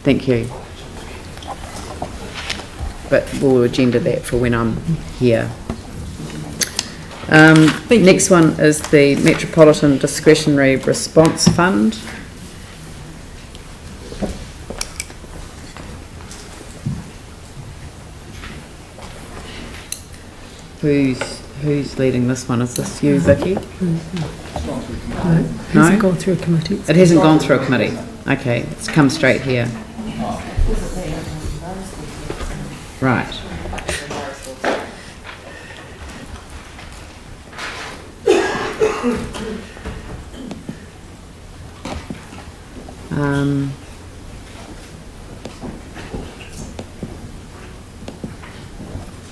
Thank you. But we'll agenda that for when I'm here. Next one is the Metropolitan Discretionary Response Fund. Who's leading this one? Is this you, Vicky? No, it hasn't gone through a committee. It hasn't gone through a committee. Okay, it's come straight here. Right.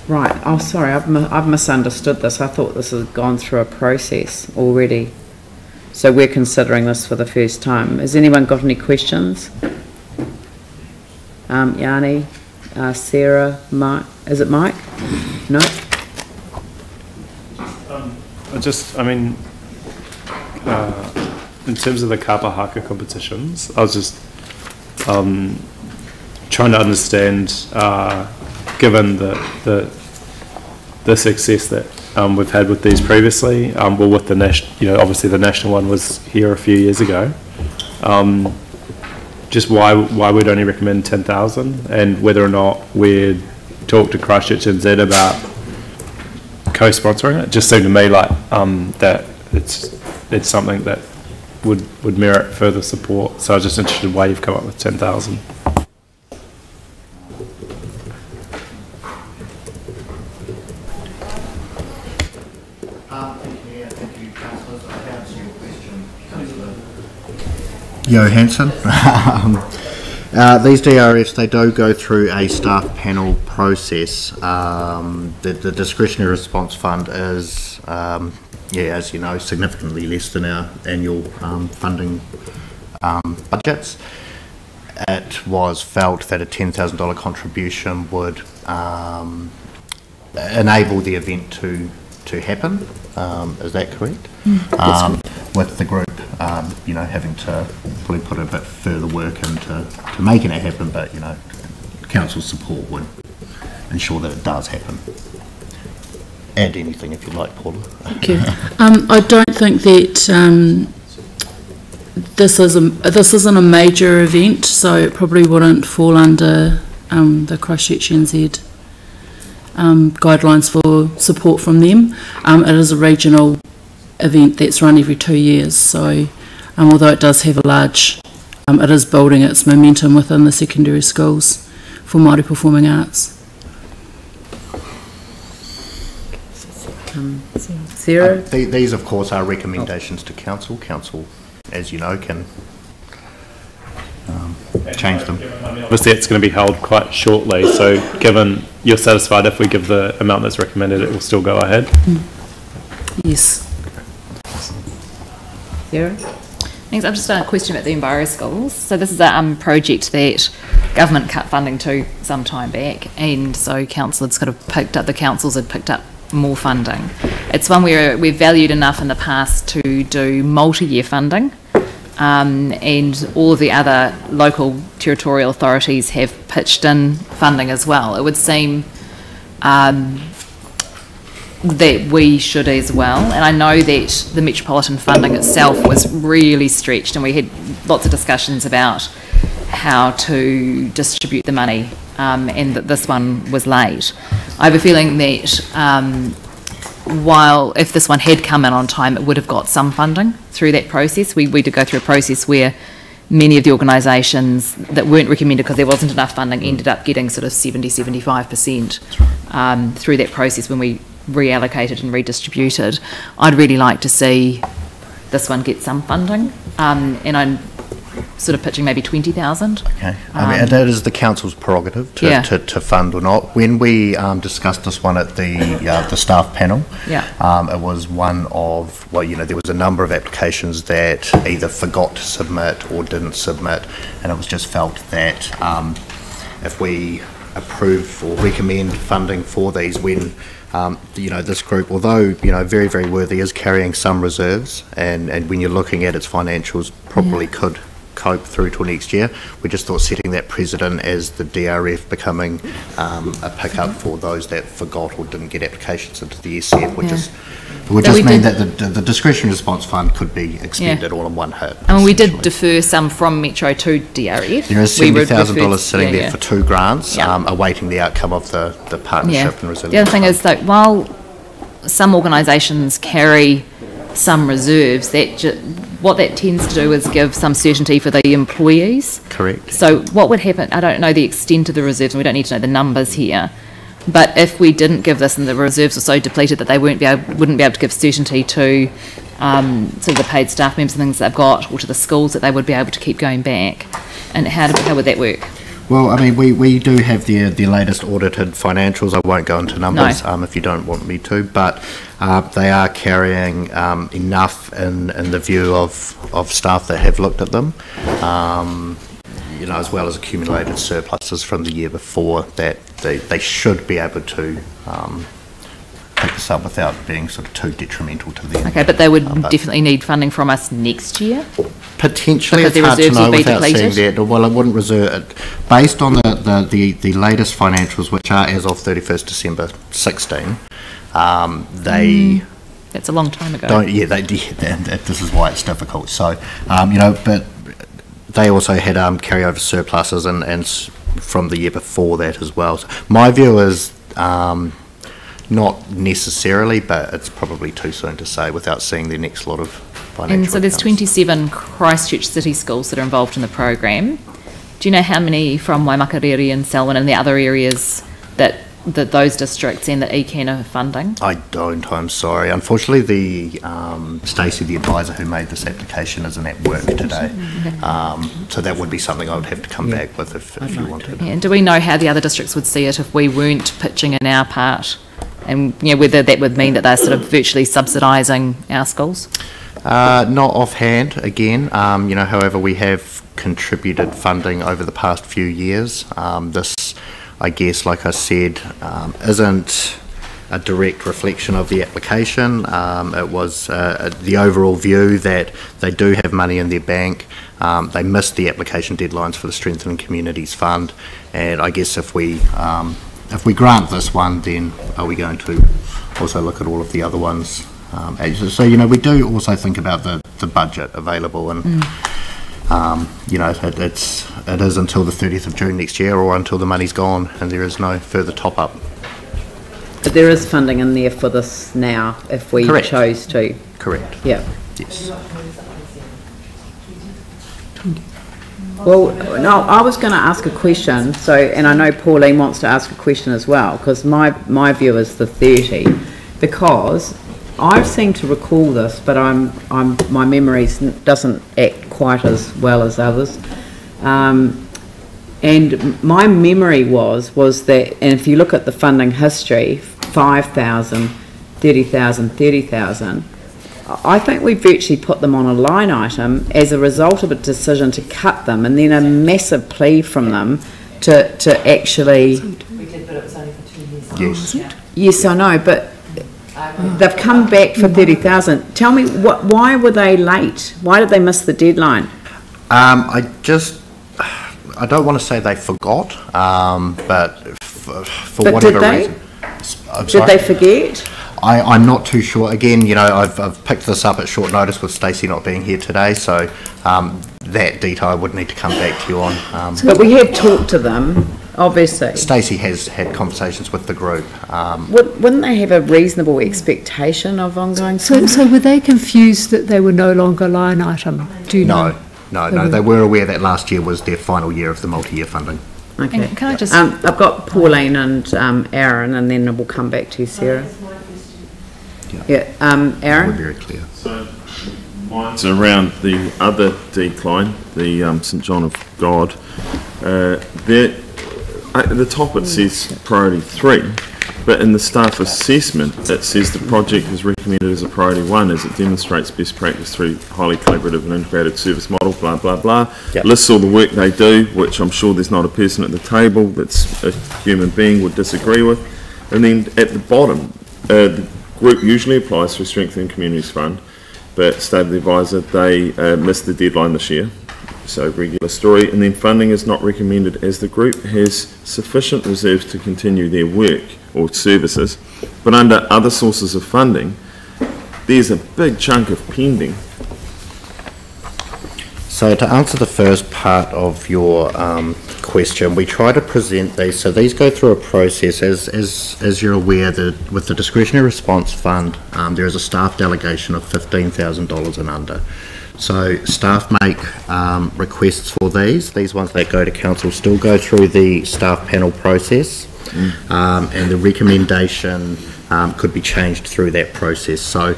Right. Oh, sorry. I've misunderstood this. I thought this had gone through a process already. So we're considering this for the first time. Has anyone got any questions? Yanni, Sarah, Mike. Is it Mike? No. In terms of the kapa haka competitions, I was just trying to understand, given the success that we've had with these previously, well, with the obviously the national one was here a few years ago. Just why we'd only recommend 10,000, and whether or not we'd talk to Christchurch NZ about co-sponsoring it. Just seemed to me like that it's something that would merit further support. So I was just interested why you've come up with 10,000. Johansson. These DRFs, they do go through a staff panel process. The discretionary response fund is, as you know, significantly less than our annual funding budgets. It was felt that a $10,000 contribution would enable the event to happen. Is that correct? With the group, having to probably put a bit further work into making it happen, but council support would ensure that it does happen. Add anything if you like, Paula. Thank you. I don't think that this isn't a major event, so it probably wouldn't fall under the Christchurch NZ guidelines for support from them. It is a regional event that's run every 2 years, so although it does have a large, it is building its momentum within the secondary schools for Māori performing arts. Sarah? These, of course, are recommendations to council. Council, as you know, can change them. Obviously, it's going to be held quite shortly, so given you're satisfied if we give the amount that's recommended, it will still go ahead? Yes. Sarah? Thanks. I've just done a question about the Enviro schools. So this is a project that government cut funding to some time back, and so council had sort of the councils had picked up more funding. It's one where we've valued enough in the past to do multi-year funding, and all of the other local territorial authorities have pitched in funding as well. It would seem that we should as well, and I know that the Metropolitan funding itself was really stretched, and we had lots of discussions about how to distribute the money, and that this one was late. I have a feeling that while if this one had come in on time, it would have got some funding through that process. We did go through a process where many of the organisations that weren't recommended because there wasn't enough funding ended up getting sort of 70–75% through that process when we reallocated and redistributed. I'd really like to see this one get some funding, and I'm sort of pitching maybe 20,000. Okay, I mean, that is the council's prerogative to fund or not. When we discussed this one at the staff panel, it was one of, there was a number of applications that either forgot to submit or didn't submit, and it was just felt that if we approve or recommend funding for these when this group, although very, very worthy, is carrying some reserves, and when you're looking at its financials, probably could cope through till next year. We just thought setting that precedent as the DRF becoming a pickup for those that forgot or didn't get applications into the SCF would just mean that the discretionary response fund could be expended all in one hit. And we did defer some from Metro to DRF. There is $70,000 sitting there for 2 grants, awaiting the outcome of the partnership and resilience. The other thing is that while some organisations carry some reserves, what that tends to do is give some certainty for the employees. Correct. So what would happen, I don't know the extent of the reserves, and we don't need to know the numbers here, but if we didn't give this and the reserves were so depleted that they wouldn't be able to give certainty to sort of the paid staff members and things they've got, or to the schools that they would be able to keep going back, and how would that work? Well, I mean, we do have the latest audited financials. I won't go into numbers if you don't want me to, but they are carrying enough in the view of staff that have looked at them, as well as accumulated surpluses from the year before, that they should be able to pick this up without being sort of too detrimental to them. Okay, but they would definitely need funding from us next year? Potentially, it's hard to know without seeing that. Well, I wouldn't reserve it. Based on the latest financials, which are as of 31st December 16, that's a long time ago. This is why it's difficult. So, but they also had carryover surpluses and from the year before that as well. So my view is not necessarily, but it's probably too soon to say without seeing the next lot of financial And so there's accounts. 27 Christchurch city schools that are involved in the program. Do you know how many from Waimakariri and Selwyn and the other areas that those districts and that ECAN are funding? I don't, I'm sorry. Unfortunately, Stacey, the advisor who made this application, isn't at work today. So that would be something I would have to come back with if you wanted. Yeah, and do we know how the other districts would see it if we weren't pitching in our part? And whether that would mean that they're sort of virtually subsidising our schools? Not offhand, again. However, we have contributed funding over the past few years. This, I guess, like I said, isn't a direct reflection of the application. It was the overall view that they do have money in their bank. They missed the application deadlines for the Strengthening Communities Fund, and I guess if we grant this one, then are we going to also look at all of the other ones? So we do also think about the budget available, and it is until the 30th of June next year, or until the money's gone and there is no further top up. But there is funding in there for this now, if we chose to. Correct. Yeah. Yes. Well, no, I was going to ask a question. So, and I know Pauline wants to ask a question as well, because my view is the 30, because I seem to recall this, but my memory doesn't act quite as well as others. And my memory was that, and if you look at the funding history, 5,000, 30,000, 30,000, I think we virtually put them on a line item as a result of a decision to cut them, and then a massive plea from them to actually... We did, but it was only for 2 years. Yes. Yes, I know, but they've come back for 30,000. Tell me, why were they late? Why did they miss the deadline? I don't want to say they forgot, but for whatever reason. Did they forget? I'm not too sure. Again, I've picked this up at short notice with Stacey not being here today, so that detail I would need to come back to you on. But we have talked to them, obviously. Stacey has had conversations with the group. Wouldn't they have a reasonable expectation of ongoing funding? So were they confused that they were no longer line item? Do you know? No. They were aware that last year was their final year of the multi-year funding. Okay. And can I just... I've got Pauline and Aaron, and then we'll come back to you, Sarah. Aaron? We're very clear. So mine's around the other decline, the St John of God. At the top it says priority 3, but in the staff assessment it says the project is recommended as a priority 1 as it demonstrates best practice through highly collaborative and integrated service model, blah blah blah. Yep. Lists all the work they do, which I'm sure there's not a person at the table that's a human being would disagree with. And then at the bottom, the group usually applies for a Strengthening Communities Fund but stated the advisor they missed the deadline this year. So regular story. And then funding is not recommended as the group has sufficient reserves to continue their work or services, but under other sources of funding, there's a big chunk of pending. So to answer the first part of your question, we try to present these. So these go through a process, as you're aware, that with the Discretionary Response Fund, there is a staff delegation of $15,000 and under. So staff make requests for these ones that go to council still go through the staff panel process, and the recommendation could be changed through that process. So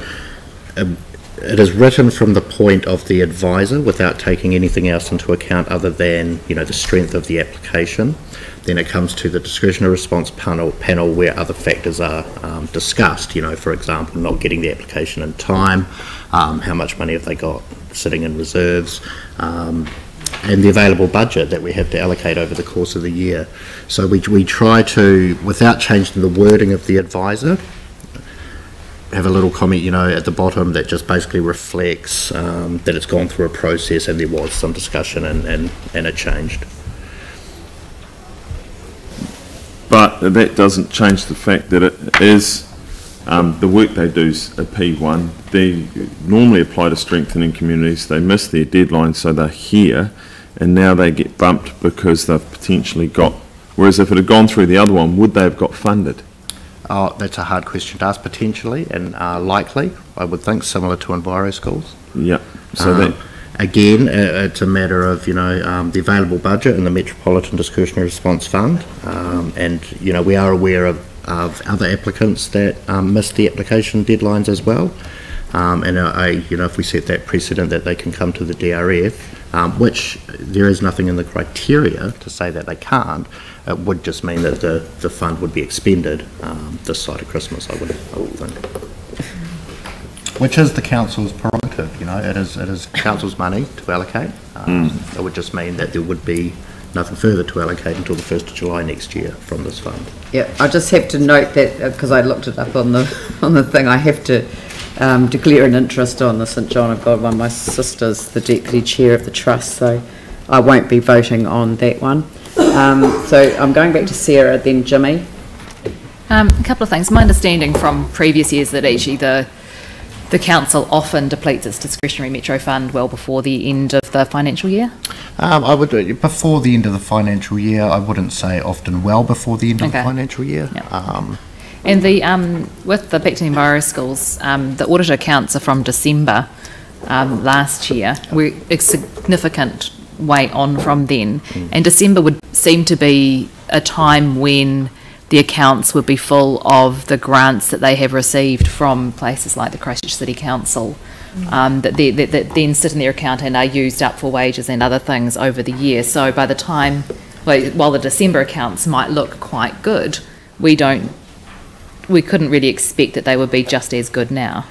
it is written from the point of the advisor without taking anything else into account other than, you know, the strength of the application. Then it comes to the discretionary response panel where other factors are discussed, you know, for example, not getting the application in time, how much money have they got sitting in reserves, and the available budget that we have to allocate over the course of the year. So we try to, without changing the wording of the advisor, have a little comment, you know, at the bottom that just basically reflects that it's gone through a process and there was some discussion and it changed. But that doesn't change the fact that it is the work they do is a P1. They normally apply to strengthening communities. They miss their deadline, so they're here, and now they get bumped because they've potentially got. Whereas if it had gone through the other one, would they have got funded? Oh, that's a hard question to ask. Potentially and likely, I would think, similar to Enviro schools. Yeah. So that. Again, it's a matter of, you know, the available budget and the Metropolitan Discretionary Response Fund, and, you know, we are aware of other applicants that missed the application deadlines as well, and you know, if we set that precedent that they can come to the DRF, which there is nothing in the criteria to say that they can't, it would just mean that the fund would be expended this side of Christmas, I would think. Which is the council's prerogative, you know, it is council's money to allocate. It would just mean that there would be nothing further to allocate until the 1st of July next year from this fund. Yeah, I just have to note that, because I looked it up on the thing, I have to declare an interest on the St John of God one. My sister's the deputy chair of the trust, so I won't be voting on that one. So I'm going back to Sarah, then Jimmy. A couple of things. My understanding from previous years that actually the council often depletes its discretionary metro fund well before the end of the financial year? I would, before the end of the financial year, I wouldn't say often well before the end of the financial year. Yep. And with the back to Enviro schools, the auditor accounts are from December last year. We're a significant way on from then. And December would seem to be a time when the accounts would be full of the grants that they have received from places like the Christchurch City Council that then sit in their account and are used up for wages and other things over the year. So by the time, while the December accounts might look quite good, we couldn't really expect that they would be just as good now.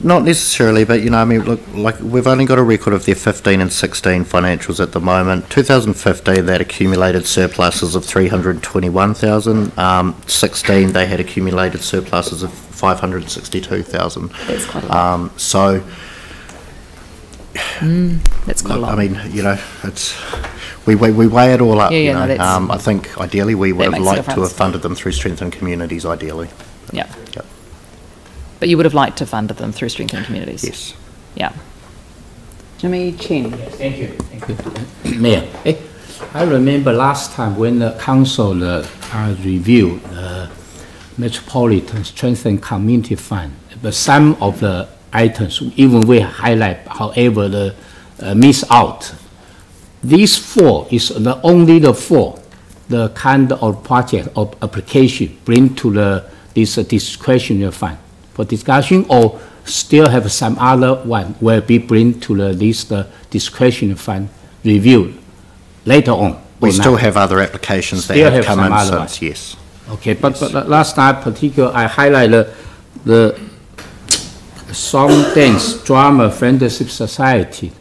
Not necessarily, but, you know, I mean, look, like, we've only got a record of their 15 and 16 financials at the moment. 2015, they had accumulated surpluses of 321,000. 16, they had accumulated surpluses of 562,000. That's quite a lot. So, that's quite a lot. I mean, you know, we weigh it all up. Yeah, you know. No, I think ideally we would have liked to have funded them through strengthened communities. Ideally. Yeah. Yep. But you would have liked to fund them through strengthened communities? Yes. Yeah. Jimmy Chen. Yes, thank you. Mayor, I remember last time when the council reviewed the Metropolitan Strengthened Community Fund, but some of the items, even we highlight, however, the miss out. These four is only the four, the kind of project or application bring to this discretionary fund for discussion, or still have some other one will be bring to this discretionary fund reviewed later on? We still have other applications that have come in since, yes. Okay, but last time particular I highlighted the Song Dance Drama Friendship Society.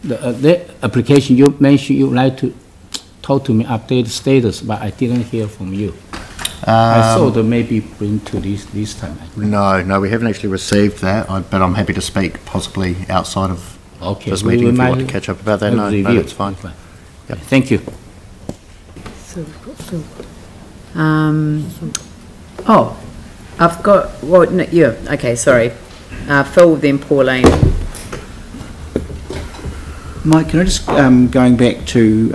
The application you mentioned, you would like to talk to me, update status, but I didn't hear from you. I thought maybe bring to this time. No, we haven't actually received that, but I'm happy to speak possibly outside of this meeting if you want to catch up about that. No, that's fine. Yep. Thank you. So we've got Phil. Oh, I've got, well, no, yeah, okay, sorry. Phil, then Pauline. Mike, can I just, going back to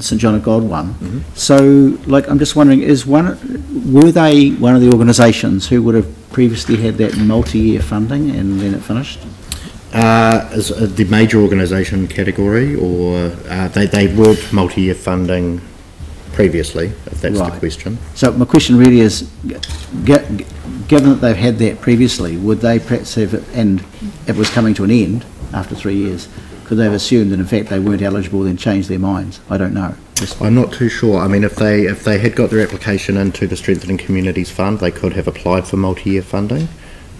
St John of God one, so, like, I'm just wondering, were they one of the organisations who would have previously had that multi-year funding and then it finished? Is the major organisation category, or they were multi-year funding previously, if that's the question. So my question really is, given that they've had that previously, would they perhaps have, and it was coming to an end after 3 years, could they have assumed that in fact they weren't eligible, then changed their minds? I don't know. I'm not too sure. I mean, if they had got their application into the Strengthening Communities Fund, they could have applied for multi-year funding.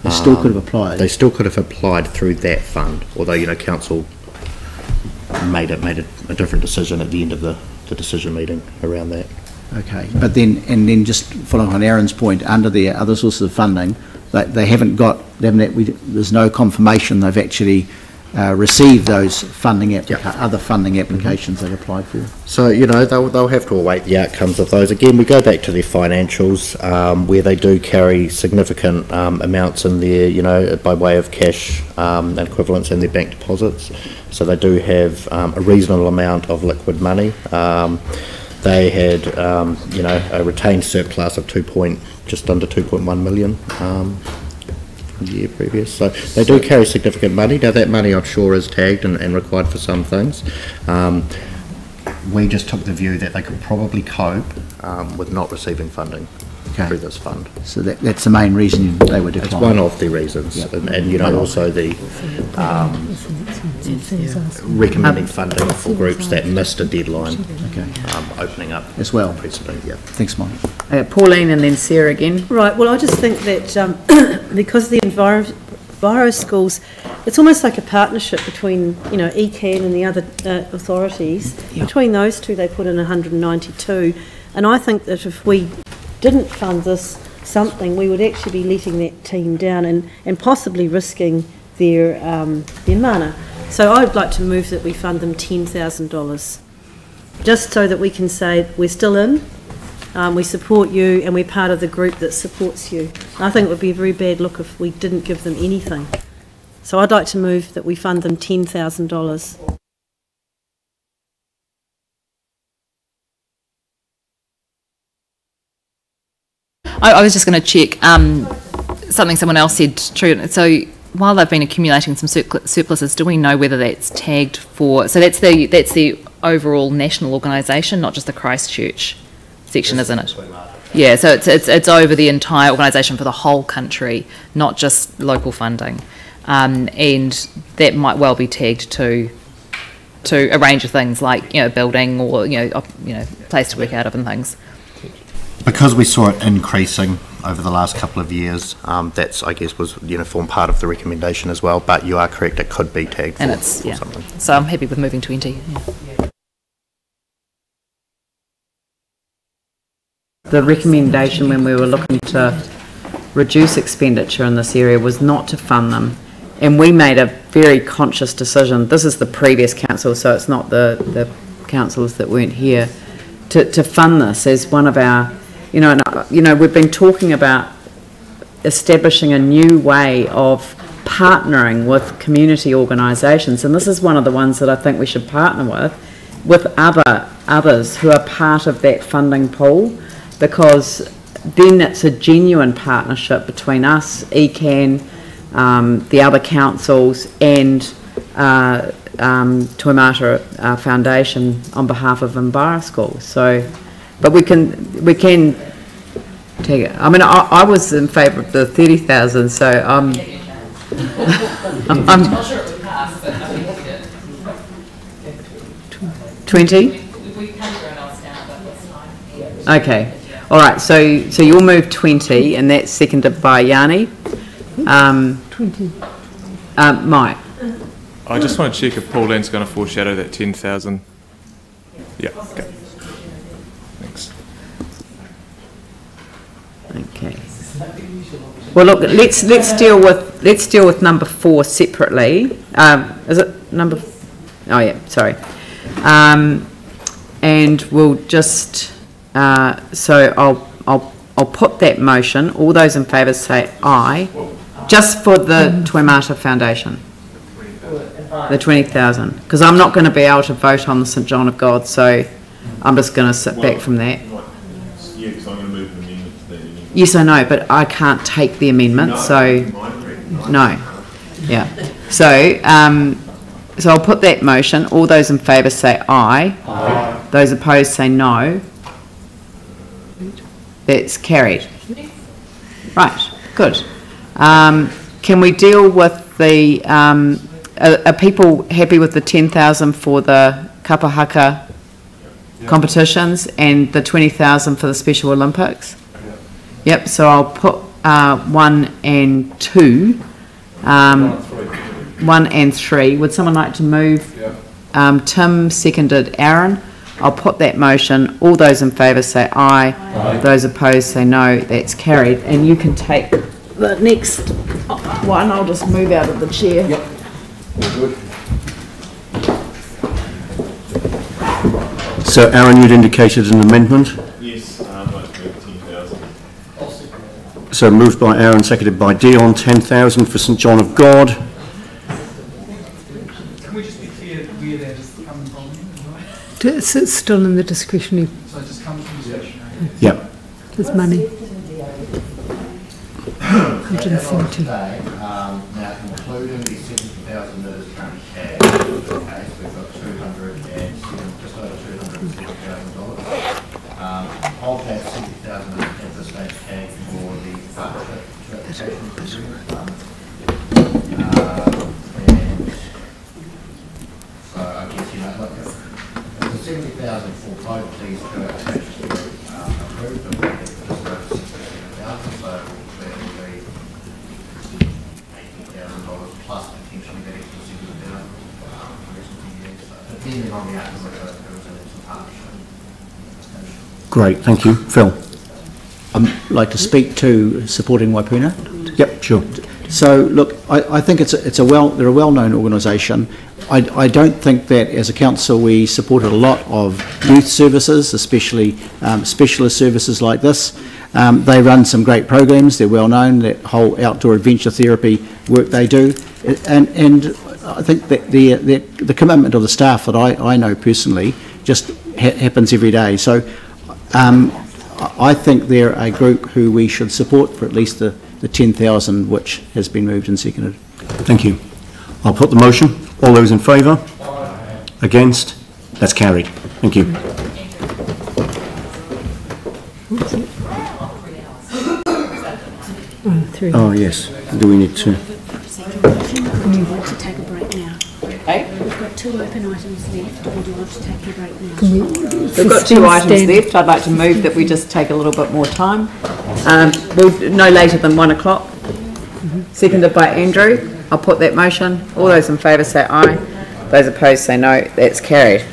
They still could have applied. They still could have applied through that fund, although council made a different decision at the end of the decision meeting around that. Okay, but then just following on Aaron's point, under the other sources of funding, there's no confirmation they've actually received those other funding applications they applied for. So they'll have to await the outcomes of those. Again, we go back to their financials, where they do carry significant amounts in there, by way of cash and equivalents in their bank deposits. So they do have a reasonable amount of liquid money. They had a retained surplus of just under 2.1 million. The year previous, so they do carry significant money. Now that money I'm sure is tagged and required for some things. We just took the view that they could probably cope with not receiving funding through this fund. So that's the main reason they were declined. It's one of the reasons, and also the recommending funding for groups that missed a deadline, opening up as well. Precedent, Thanks, Mike. Pauline and then Sarah again. Right, well I just think that because the Enviro schools, it's almost like a partnership between ECAN and the other authorities. Between those two they put in 192, and I think that if we didn't fund this we would actually be letting that team down and possibly risking their mana. So I'd like to move that we fund them $10,000, just so that we can say we're still in, we support you, and we're part of the group that supports you. And I think it would be a very bad look if we didn't give them anything. So I'd like to move that we fund them $10,000. I was just going to check something someone else said. True. So while they've been accumulating some surpluses, do we know whether that's tagged for? So that's the overall national organisation, not just the Christchurch section, isn't it? Yeah. So it's over the entire organisation for the whole country, not just local funding, and that might well be tagged to a range of things like building or place to work out of and things. Because we saw it increasing over the last couple of years, that's, I guess, was formed part of the recommendation as well. But you are correct; it could be tagged for something. So I'm happy with moving 20. Yeah. The recommendation when we were looking to reduce expenditure in this area was not to fund them, and we made a very conscious decision. This is the previous council, so it's not the councillors that weren't here, to fund this as one of our. We've been talking about establishing a new way of partnering with community organisations, and this is one of the ones that I think we should partner with others who are part of that funding pool, because then it's a genuine partnership between us, ECAN, the other councils, and Tuamata Foundation on behalf of Enviro schools. So. But we can take it. I mean, I was in favour of the 30,000, so I'm not sure it would pass, but I think we did. 20? We can't go else down, but that's fine. Okay. All right. So you'll move 20, and that's seconded by Yanni. 20. Mike. I just want to check if Pauline's going to foreshadow that 10,000. Yeah. Okay. Well, look, let's deal with number 4 separately. Is it number? Oh yeah, sorry. And we'll just so I'll put that motion. All those in favour say aye. Just for the Tuamata Foundation, the 20,000, because I'm not going to be able to vote on the St John of God, so I'm just going to sit back from that. Yeah, because I'm going to move an amendment to that anyway. Yes, I know, but I can't take the amendment, so no. Yeah. So I'll put that motion. All those in favour say aye. Aye. Those opposed say no. That's carried. Right. Good. Can we deal with the? Are people happy with the 10,000 for the kapahaka competitions and the 20,000 for the Special Olympics? Yep. So I'll put 1 and 2, 1 and 3. Would someone like to move? Tim seconded Aaron. I'll put that motion. All those in favour say aye. Aye. Those opposed say no. That's carried. And you can take the next one. I'll just move out of the chair. Yep. Good. So, Aaron, you'd indicated an amendment? Yes, I'd like to move 10,000. So, moved by Aaron, seconded by Dion, 10,000 for St John of God. Can we just be clear where that is coming from? It's still in the discretionary. So it just comes from discretionary? Yep. There's money. 170. Now, including the 70,000 that is currently cash, okay, so we've got just over $270,000. Of that 70,000 at this stage cash for the partnership fund. And so I guess, look, if the 70,000 for both of these two applications were approved, then we get just over 67,000, so that will be $80,000 plus potentially that extra 70,000 for the rest of the year. So depending on the outcome of the partnership. Great, thank you. Phil? I'd like to speak to supporting Waipuna. Yep, sure. So, look, I think they're a well-known organisation. I don't think that as a council we supported a lot of youth services, especially specialist services like this. They run some great programs. They're well known. That whole outdoor adventure therapy work they do, and I think that the commitment of the staff that I know personally just happens every day. So I think they're a group who we should support for at least the 10,000 which has been moved and seconded. Thank you. I'll put the motion. All those in favour? Against? That's carried. Thank you. Oh, yes. Do we need to? Do you want to take a break now? Hey? We've got 2 open items left. Or do you want to take a break now? We've got 2 items left. I'd like to move that we just take a little bit more time. We'll no later than 1 o'clock. Seconded by Andrew. I'll put that motion. All those in favour say aye. Those opposed say no. That's carried.